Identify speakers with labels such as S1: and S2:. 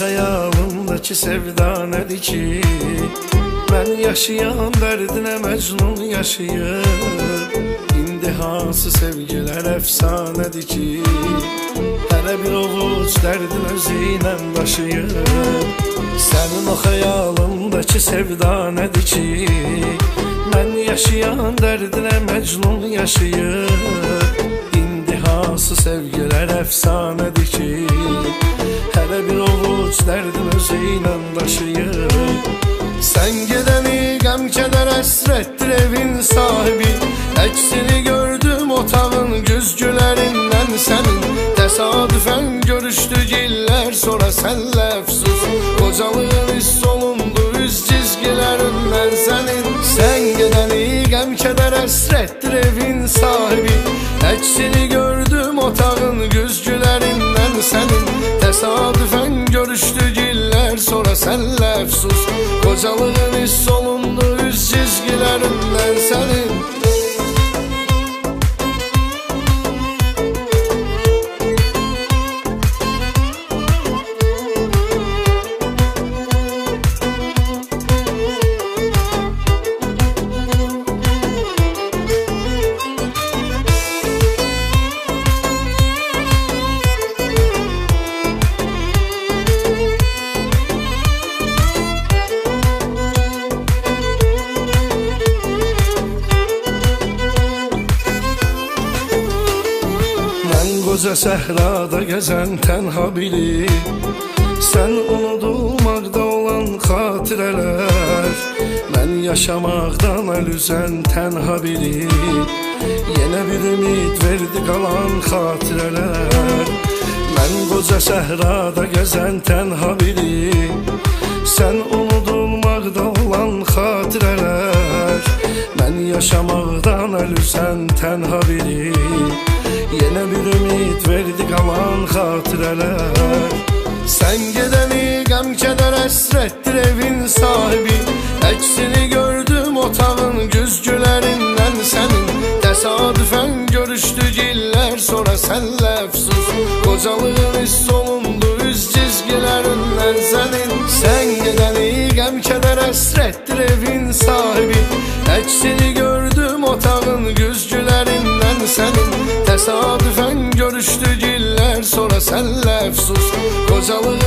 S1: xəyalımdakı sevda nədir ki? Mən yaşayan dərdinə Məcnun yaşayır. İndi hansı sevgilər əfsanədir ki? Hələ bir ovuc dərdin özü ilə daşıyır. Sənin o xəyalımdakı sevda nədir ki? Mən yaşayan dərdinə Məcnun yaşayır. İndi hansı sevgilər əfsanədir ki? Hələ bir ovuc dərdin özü ilə daşıyır. Sən gedəni qəm kədər əsrətdir evin sahibi. Əksini gördüm otağın güzgülərindən sənin. Təsadüfən görüşdük illər sonra sənlə əfsus. Qocalığın hiss olundu üz cizgilərindən sənin. Sən gedəni qəm kədər əsrətdir evin sahibi. Əksini gördüm otağın güzgülərindən sənin. Təsadüfən görüşdük illər sonra sənlə əfsus. Qocalığın hiss olundu üz çizgilərindən sənin. Qoca səhrada gəzən tənha biri. Sən unudulmaqda olan xatirələr. Mən yaşamaqdan əl üzən tənha biri. Yenə bir ümid verdi qalan xatirələr. Mən qoca səhrada gəzən tənha biri. Sən unudulmaqda olan xatirələr. Mən yaşamaqdan əl üzən tənha biri. Yenə bir ümid verdi qalan xatirələr. Sən gedəni qəm kədər əsrətdir evin sahibi. Əksini gördüm otağın güzgülərindən sənin. Təsadüfən görüşdük illər sonra sənlə əfsus. Qocalığın hiss olundu üz cizgilərindən sənin. Sən gedəni qəm kədər əsrətdir evin sahibi. Əksini gördüm otağın güzgülərindən sənin. Təsadüfən görüşdük illər sonra sənlə əfsus. Qocalığın